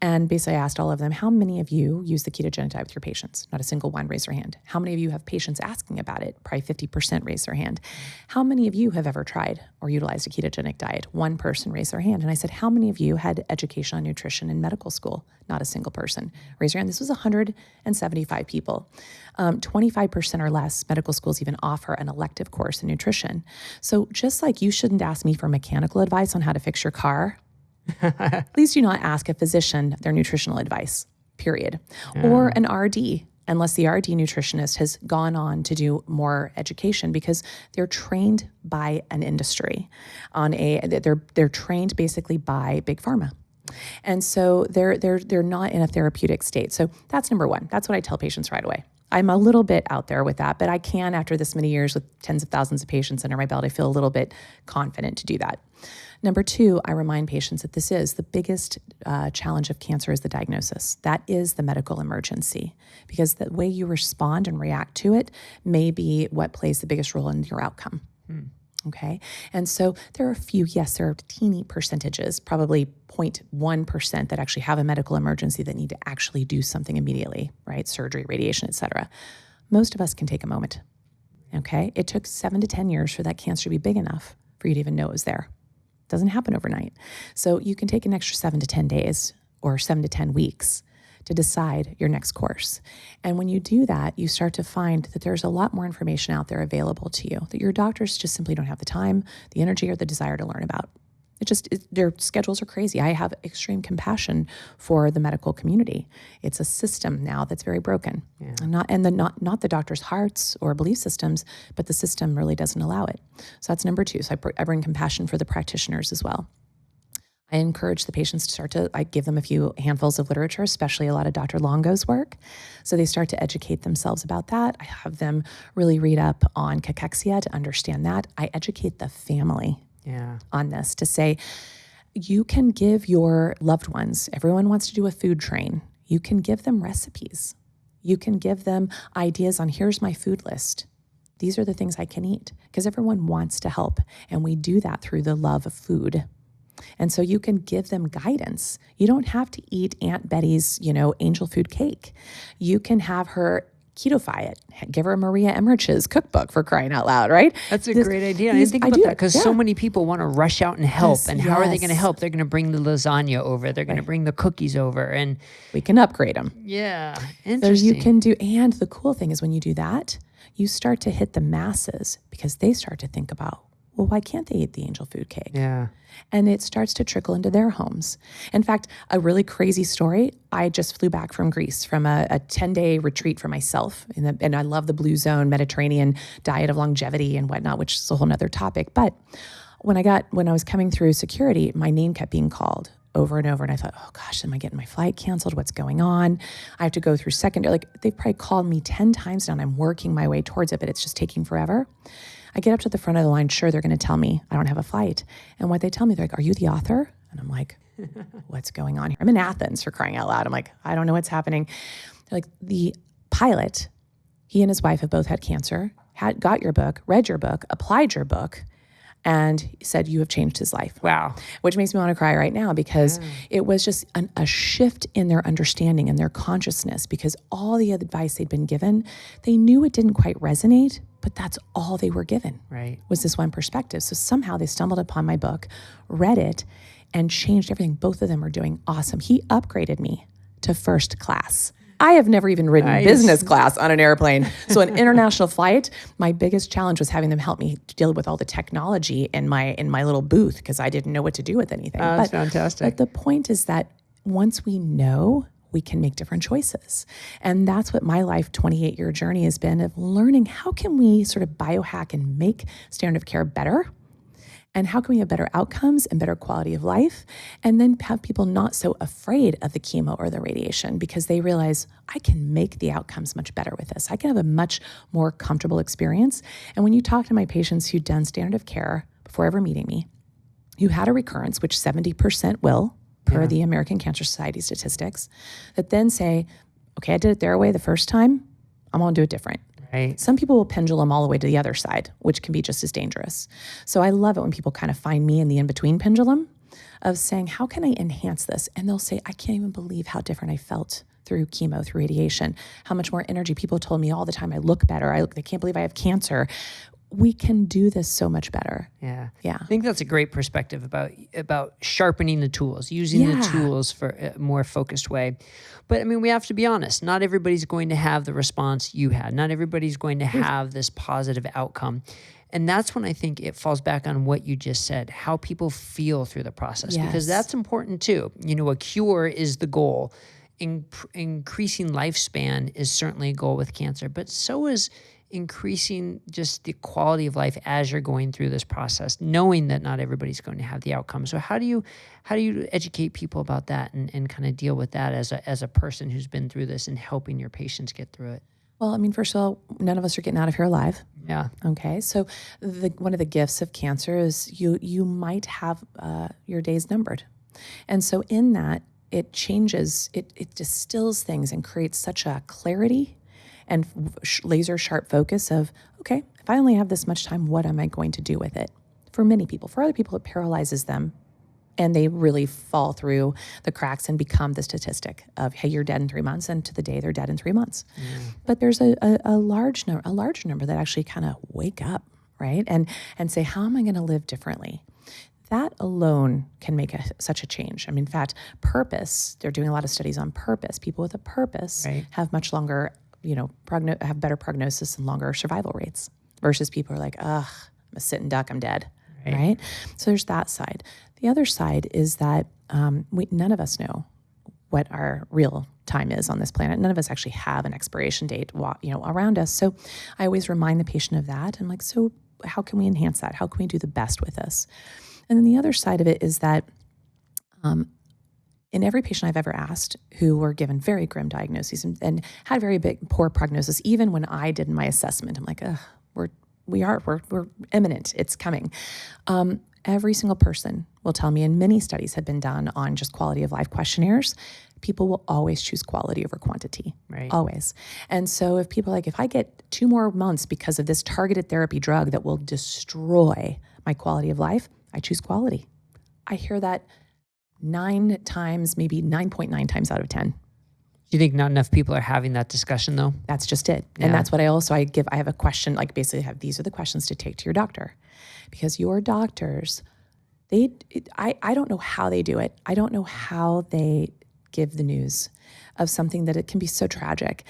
And basically I asked all of them, how many of you use the ketogenic diet with your patients? Not a single one raised their hand. How many of you have patients asking about it? Probably 50% raised their hand. How many of you have ever tried or utilized a ketogenic diet? One person raised their hand. And I said, how many of you had education on nutrition in medical school? Not a single person raised their hand. This was 175 people. 25% or less medical schools even offer an elective course in nutrition. So just like you shouldn't ask me for mechanical advice on how to fix your car, please do not ask a physician their nutritional advice, period. Or an RD, unless the RD nutritionist has gone on to do more education, because they're trained by an industry they're trained basically by big pharma. And so they're not in a therapeutic state. So that's number one. That's what I tell patients right away. I'm a little bit out there with that, but I can, after this many years with tens of thousands of patients under my belt, I feel a little bit confident to do that. Number two, I remind patients that this is the biggest challenge of cancer is the diagnosis. That is the medical emergency, because the way you respond and react to it may be what plays the biggest role in your outcome. Okay. And so there are a few, yes, there are teeny percentages, probably 0.1% that actually have a medical emergency that need to actually do something immediately, right? Surgery, radiation, et cetera. Most of us can take a moment. Okay. It took 7 to 10 years for that cancer to be big enough for you to even know it was there. Doesn't happen overnight. So you can take an extra 7 to 10 days or 7 to 10 weeks to decide your next course. And when you do that, you start to find that there's a lot more information out there available to you that your doctors just simply don't have the time, the energy, or the desire to learn about. Their schedules are crazy. I have extreme compassion for the medical community. It's a system now that's very broken. Yeah. Not the doctors' hearts or belief systems, but the system really doesn't allow it. So that's number two. So I bring compassion for the practitioners as well. I encourage the patients I give them a few handfuls of literature, especially a lot of Dr. Longo's work. So they start to educate themselves about that. I have them really read up on cachexia to understand that. I educate the family on this to say, you can give your loved ones, everyone wants to do a food train. You can give them recipes. You can give them ideas on, here's my food list. These are the things I can eat, because everyone wants to help. And we do that through the love of food. And so you can give them guidance. You don't have to eat Aunt Betty's, angel food cake. You can have her ketofy it. Give her Maria Emmerich's cookbook, for crying out loud, right? That's a great idea. I didn't think about that, because so many people want to rush out and help. And how are they going to help? They're going to bring the lasagna over. They're going to bring the cookies over. And we can upgrade them. Yeah. Interesting. So you can do, and the cool thing is when you do that, you start to hit the masses, because they start to think about, well, why can't they eat the angel food cake? Yeah. And it starts to trickle into their homes. In fact, a really crazy story, I just flew back from Greece from a 10-day retreat for myself. And I love the Blue Zone Mediterranean diet of longevity and whatnot, which is a whole nother topic. But when I was coming through security, my name kept being called over and over. And I thought, oh gosh, am I getting my flight canceled? What's going on? I have to go through secondary. They've probably called me 10 times now, and I'm working my way towards it, but it's just taking forever. I get up to the front of the line. Sure, they're going to tell me I don't have a flight. And what they tell me, they're like, are you the author? And I'm like, what's going on here? I'm in Athens, for crying out loud. I'm like, I don't know what's happening. They're like, the pilot, he and his wife have both had cancer, got your book, read your book, applied your book, and said you have changed his life. Wow. Which makes me want to cry right now, because it was just a shift in their understanding and their consciousness, because all the advice they'd been given, they knew it didn't quite resonate, but that's all they were given, was this one perspective. So somehow they stumbled upon my book, read it, and changed everything. Both of them are doing awesome. He upgraded me to first class. I have never even ridden business class on an airplane. So an international flight, my biggest challenge was having them help me deal with all the technology in my little booth, because I didn't know what to do with anything. That's fantastic. But the point is that once we know, we can make different choices. And that's what my life 28-year journey has been, of learning how can we sort of biohack and make standard of care better. And how can we have better outcomes and better quality of life? And then have people not so afraid of the chemo or the radiation, because they realize I can make the outcomes much better with this. I can have a much more comfortable experience. And when you talk to my patients who've done standard of care before ever meeting me, who had a recurrence, which 70% will, per the American Cancer Society statistics, that then say, okay, I did it their way the first time, I'm gonna do it different. Right. Some people will pendulum all the way to the other side, which can be just as dangerous. So I love it when people kind of find me in the in-between pendulum of saying, how can I enhance this? And they'll say, I can't even believe how different I felt through chemo, through radiation, how much more energy. People told me all the time, I look better. They can't believe I have cancer. We can do this so much better. Yeah. Yeah. I think that's a great perspective about sharpening the tools, using the tools for a more focused way. But I mean, we have to be honest. Not everybody's going to have the response you had. Not everybody's going to have this positive outcome. And that's when I think it falls back on what you just said, how people feel through the process, because that's important too. A cure is the goal. Increasing lifespan is certainly a goal with cancer, but so is increasing just the quality of life as you're going through this process, knowing that not everybody's going to have the outcome. So how do you educate people about that and kind of deal with that as a person who's been through this and helping your patients get through it? Well, I mean, first of all, none of us are getting out of here alive. Yeah. Okay. So one of the gifts of cancer is you might have your days numbered. And so in that, it changes, it distills things and creates such a clarity and laser sharp focus of, okay, if I only have this much time, what am I going to do with it? For many people. For other people, it paralyzes them and they really fall through the cracks and become the statistic of, hey, you're dead in 3 months, and to the day they're dead in 3 months. But there's a large number that actually kind of wake up, right? And say, how am I going to live differently? that alone can make such a change. I mean, in fact, purpose, they're doing a lot of studies on purpose. People with a purpose have much longer, have better prognosis and longer survival rates versus people who are like, ugh, I'm a sitting duck, I'm dead, right? So there's that side. The other side is that none of us know what our real time is on this planet. None of us actually have an expiration date, around us. So I always remind the patient of that. I'm like, so how can we enhance that? How can we do the best with this? And then the other side of it is that in every patient I've ever asked who were given very grim diagnoses and had very poor prognosis, even when I did my assessment, I'm like, we're imminent. It's coming. Every single person will tell me, and many studies have been done on just quality of life questionnaires, people will always choose quality over quantity, always. And so if people are like, if I get 2 more months because of this targeted therapy drug that will destroy my quality of life, I choose quality. I hear that 9 times, maybe 9.9 times out of 10. Do you think not enough people are having that discussion though? That's just it. Yeah. And that's what I have a question, like basically these are the questions to take to your doctor. Because your doctors, I don't know how they do it. I don't know how they give the news of something that it can be so tragic.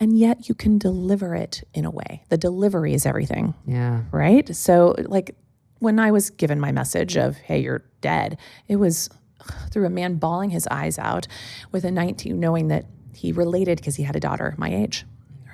And yet you can deliver it in a way. The delivery is everything. Yeah. Right? So like when I was given my message of, hey, you're dead, it was through a man bawling his eyes out with a 19, knowing that he related because he had a daughter my age.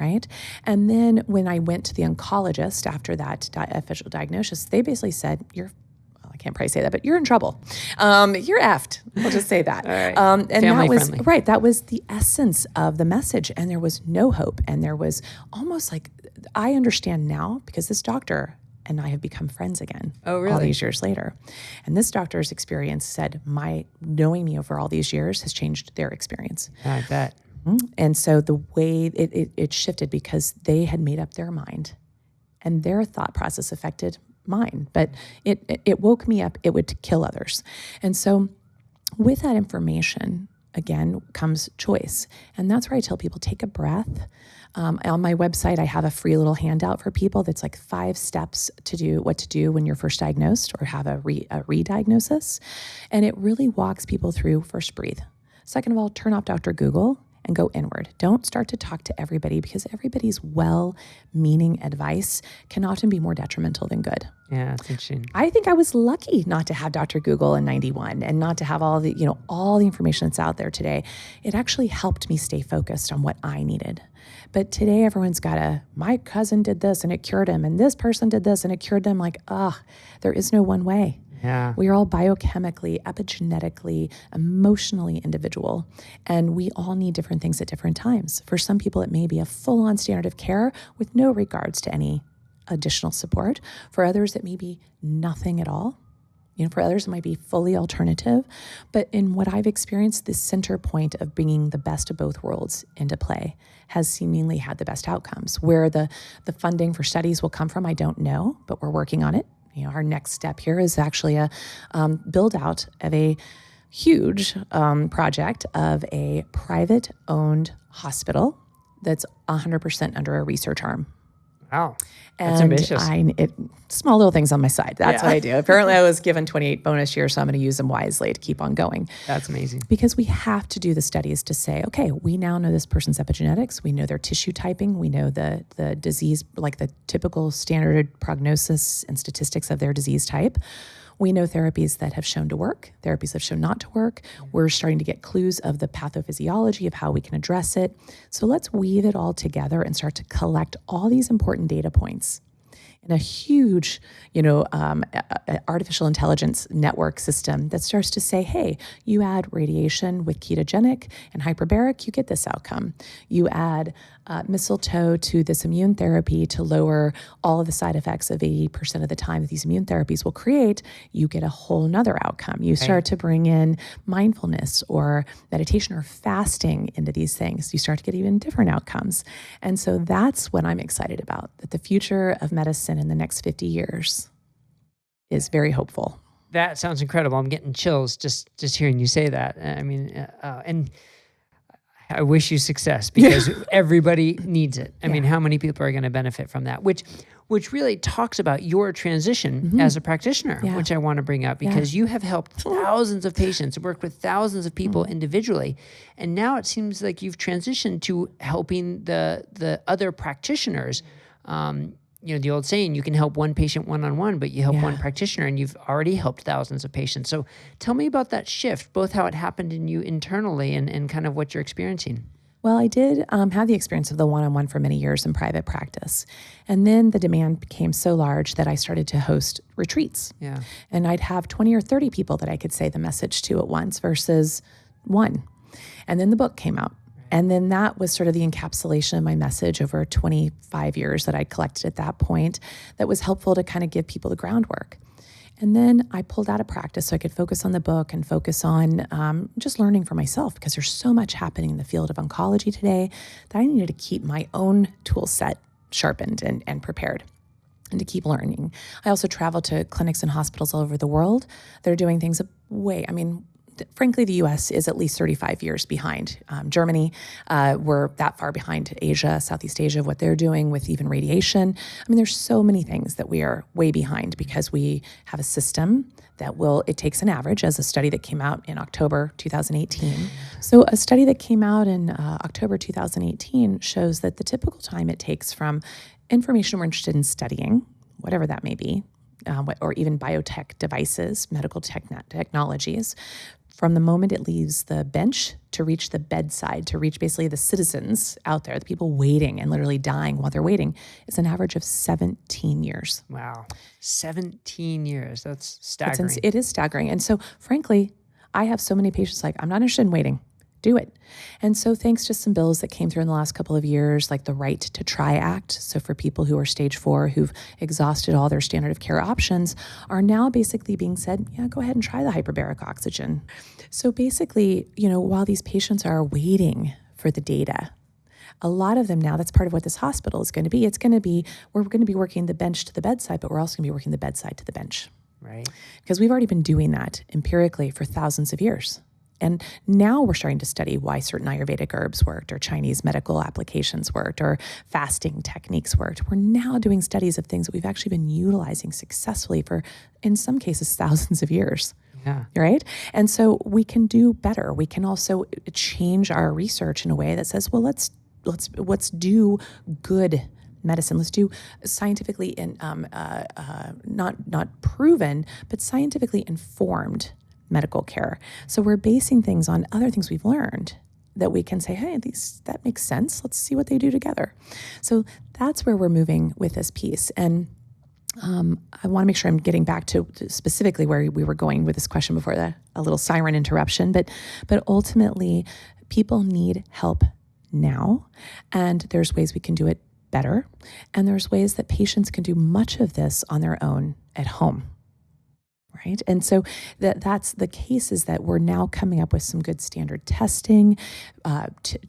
Right? And then when I went to the oncologist after that official diagnosis, they basically said, I can't probably say that, but you're in trouble. You're effed. We'll just say that. Right. And Family that was friendly. right. That was the essence of the message. And there was no hope. And there was almost like, I understand now because this doctor and I have become friends again. Oh, really? All these years later. And this doctor's experience said, knowing me over all these years has changed their experience. Yeah, I bet. And so the way it shifted because they had made up their mind and their thought process affected mine, but it woke me up, it would kill others. And so with that information, again, comes choice. And that's where I tell people, take a breath. On my website, I have a free little handout for people that's like 5 steps to do what to do when you're first diagnosed or have a re-diagnosis. And it really walks people through, first breathe. Second of all, turn off Dr. Google and go inward. Don't start to talk to everybody because everybody's well-meaning advice can often be more detrimental than good. Yeah, that's interesting. I think I was lucky not to have Dr. Google in 91 and not to have all the information that's out there today. It actually helped me stay focused on what I needed. But today everyone's got my cousin did this and it cured him, and this person did this and it cured them. Like, there is no one way. Yeah. We are all biochemically, epigenetically, emotionally individual, and we all need different things at different times. For some people, it may be a full-on standard of care with no regards to any additional support. For others, it may be nothing at all. For others, it might be fully alternative. But in what I've experienced, this center point of bringing the best of both worlds into play has seemingly had the best outcomes. Where the funding for studies will come from, I don't know, but we're working on it. Our next step here is actually a build out of a huge project of a private-owned hospital that's 100% under a research arm. Wow, that's ambitious. Small little things on my side. That's what I do. Apparently, I was given 28 bonus years, so I'm going to use them wisely to keep on going. That's amazing. Because we have to do the studies to say, okay, we now know this person's epigenetics. We know their tissue typing. We know the disease, like the typical standard prognosis and statistics of their disease type. We know therapies that have shown to work, therapies that have shown not to work. We're starting to get clues of the pathophysiology of how we can address it. So let's weave it all together and start to collect all these important data points in a huge, artificial intelligence network system that starts to say, hey, you add radiation with ketogenic and hyperbaric, you get this outcome. You add mistletoe to this immune therapy to lower all of the side effects of 80% of the time that these immune therapies will create, you get a whole nother outcome. You start to bring in mindfulness or meditation or fasting into these things. You start to get even different outcomes. And so that's what I'm excited about, that the future of medicine in the next 50 years is very hopeful. That sounds incredible. I'm getting chills just hearing you say that. I mean, and I wish you success because everybody needs it. I mean, how many people are going to benefit from that? Which really talks about your transition as a practitioner, which I want to bring up because you have helped thousands of patients, worked with thousands of people individually. And now it seems like you've transitioned to helping the other practitioners. The old saying, you can help one patient one-on-one, but you help one practitioner, and you've already helped thousands of patients. So tell me about that shift, both how it happened in you internally and kind of what you're experiencing. Well, I did have the experience of the one-on-one for many years in private practice. And then the demand became so large that I started to host retreats. Yeah. And I'd have 20 or 30 people that I could say the message to at once versus one. And then the book came out. And then that was sort of the encapsulation of my message over 25 years that I collected at that point that was helpful to kind of give people the groundwork. And then I pulled out of practice so I could focus on the book and focus on just learning for myself because there's so much happening in the field of oncology today that I needed to keep my own tool set sharpened and prepared and to keep learning. I also travel to clinics and hospitals all over the world that are doing things frankly, the U.S. is at least 35 years behind. Germany, we're that far behind Asia, Southeast Asia, what they're doing with even radiation. I mean, there's so many things that we are way behind because we have a system that it takes an average, as a study that came out in October 2018. So a study that came out in October 2018 shows that the typical time it takes from information we're interested in studying, whatever that may be, or even biotech devices, medical technologies, from the moment it leaves the bench to reach the bedside, to reach basically the citizens out there, the people waiting and literally dying while they're waiting, is an average of 17 years. Wow. 17 years. That's staggering. It is staggering. And so, frankly, I have so many patients like, I'm not interested in waiting. Do it. And so thanks to some bills that came through in the last couple of years, like the Right to Try Act, so for people who are stage 4, who've exhausted all their standard of care options, are now basically being said, go ahead and try the hyperbaric oxygen. So basically, while these patients are waiting for the data, a lot of them now, that's part of what this hospital is going to be. We're going to be working the bench to the bedside, but we're also going to be working the bedside to the bench. Right. Because we've already been doing that empirically for thousands of years. And now we're starting to study why certain Ayurvedic herbs worked, or Chinese medical applications worked, or fasting techniques worked. We're now doing studies of things that we've actually been utilizing successfully for, in some cases, thousands of years. Yeah. Right? And so we can do better. We can also change our research in a way that says, well, let's do good medicine. Let's do scientifically not proven, but scientifically informed medical care. So we're basing things on other things we've learned that we can say, hey, that makes sense. Let's see what they do together. So that's where we're moving with this piece. And I want to make sure I'm getting back to specifically where we were going with this question before a little siren interruption. But ultimately, people need help now, and there's ways we can do it better, and there's ways that patients can do much of this on their own at home. Right. And so that's the case, is that we're now coming up with some good standard testing,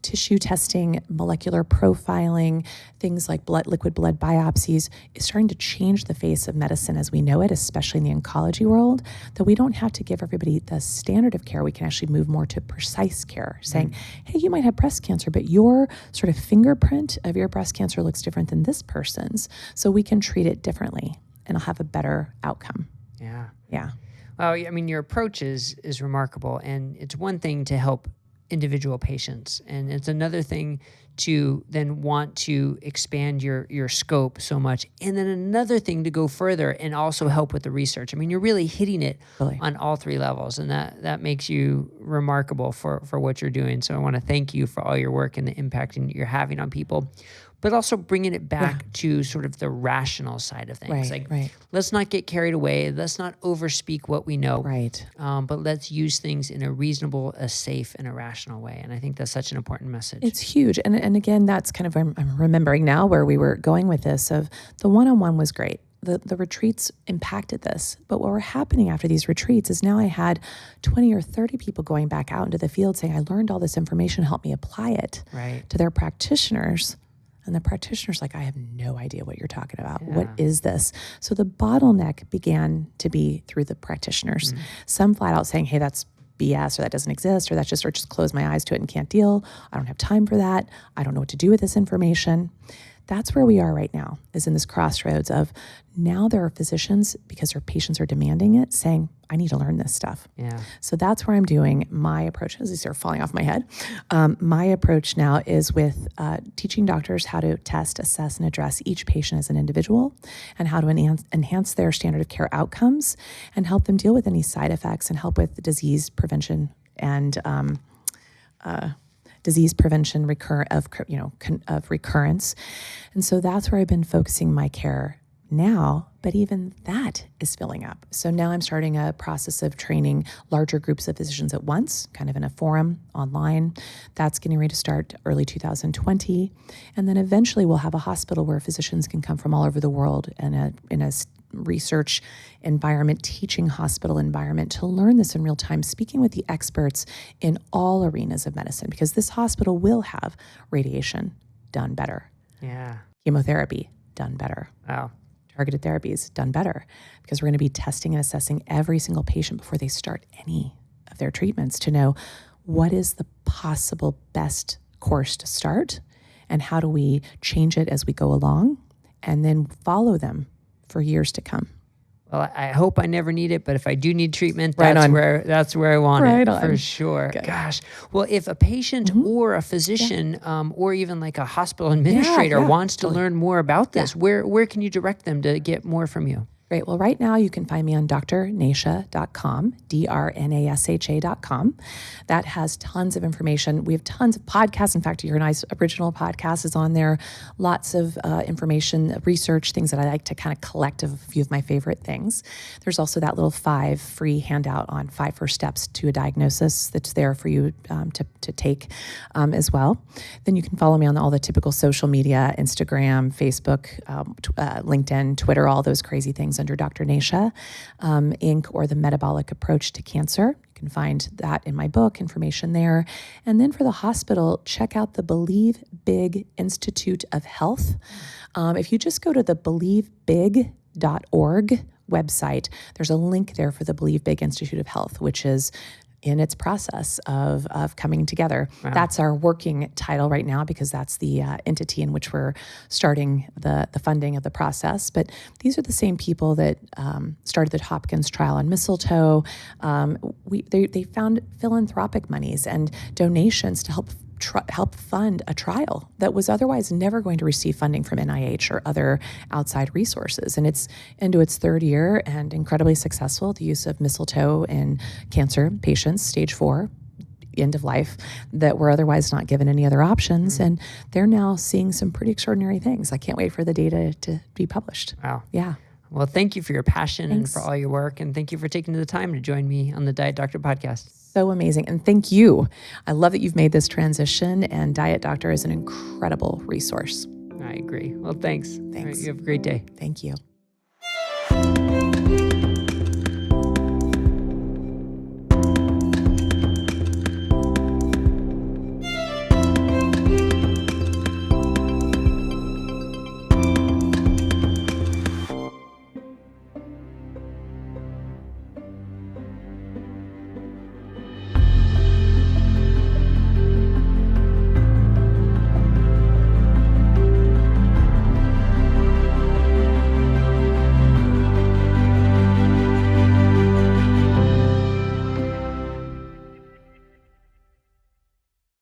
tissue testing, molecular profiling, things like liquid blood biopsies is starting to change the face of medicine as we know it, especially in the oncology world, that we don't have to give everybody the standard of care. We can actually move more to precise care, saying, hey, you might have breast cancer, but your sort of fingerprint of your breast cancer looks different than this person's. So we can treat it differently and I'll have a better outcome. Yeah. Yeah. Well, I mean, your approach is remarkable, and it's one thing to help individual patients, and it's another thing to then want to expand your scope so much, and then another thing to go further and also help with the research. I mean, you're really hitting it on all three levels, and that makes you remarkable for what you're doing. So I want to thank you for all your work and the impact you're having on people, but also bringing it back to sort of the rational side of things. Let's not get carried away. Let's not overspeak what we know. Right. But let's use things in a reasonable, a safe, and a rational way. And I think that's such an important message. It's huge. And again, that's kind of, I'm remembering now where we were going with this, of the one-on-one was great. The retreats impacted this. But what were happening after these retreats is now I had 20 or 30 people going back out into the field saying, I learned all this information, help me apply it to their practitioners. And the practitioner's like, I have no idea what you're talking about. Yeah. What is this? So the bottleneck began to be through the practitioners. Some flat out saying, hey, that's BS, or that doesn't exist, or or just close my eyes to it and can't deal. I don't have time for that. I don't know what to do with this information. That's where we are right now, is in this crossroads of now there are physicians, because their patients are demanding it, saying, I need to learn this stuff. Yeah. So that's where I'm doing my approach. As these are falling off my head. My approach now is with teaching doctors how to test, assess, and address each patient as an individual, and how to enhance their standard of care outcomes and help them deal with any side effects and help with disease prevention and of recurrence. And so that's where I've been focusing my care now, but even that is filling up. So now I'm starting a process of training larger groups of physicians at once, kind of in a forum online. That's getting ready to start early 2020. And then eventually we'll have a hospital where physicians can come from all over the world in a research environment, teaching hospital environment, to learn this in real time, speaking with the experts in all arenas of medicine, because this hospital will have radiation done better. Yeah. Chemotherapy done better. Wow. Targeted therapies done better, because we're going to be testing and assessing every single patient before they start any of their treatments to know what is the possible best course to start and how do we change it as we go along, and then follow them for years to come. Well, I hope I never need it, but if I do need treatment, Right that's on. that's where I want Right it on. for sure. Good. Gosh. Well, if a patient or a physician or even like a hospital administrator yeah, wants to totally. learn more about this, where can you direct them to get more from you? Great. Well, right now you can find me on drnasha.com, drnasha.com. That has tons of information. We have tons of podcasts. In fact, your nice original podcast is on there. Lots of information, research, things that I like to kind of collect of a few of my favorite things. There's also that little 5 free handout on 5 first steps to a diagnosis that's there for you to take as well. Then you can follow me on all the typical social media, Instagram, Facebook, LinkedIn, Twitter, all those crazy things under Dr. Nasha, Inc., or the metabolic approach to cancer. You can find that in my book, information there. And then for the hospital, check out the Believe Big Institute of Health. If you just go to the believebig.org website, there's a link there for the Believe Big Institute of Health, which is in its process of coming together. Wow. That's our working title right now, because that's the entity in which we're starting the funding of the process. But these are the same people that started the Hopkins trial on mistletoe. They found philanthropic monies and donations to help fund a trial that was otherwise never going to receive funding from NIH or other outside resources. And it's into its 3rd year and incredibly successful. The use of mistletoe in cancer patients, stage 4, end of life, that were otherwise not given any other options. And they're now seeing some pretty extraordinary things. I can't wait for the data to be published. Wow. Yeah. Well, thank you for your passion Thanks. and for all your work. And thank you for taking the time to join me on the Diet Doctor podcast. So amazing. And thank you. I love that you've made this transition, and Diet Doctor is an incredible resource. I agree. Well, thanks. Thanks. All right, you have a great day. Thank you.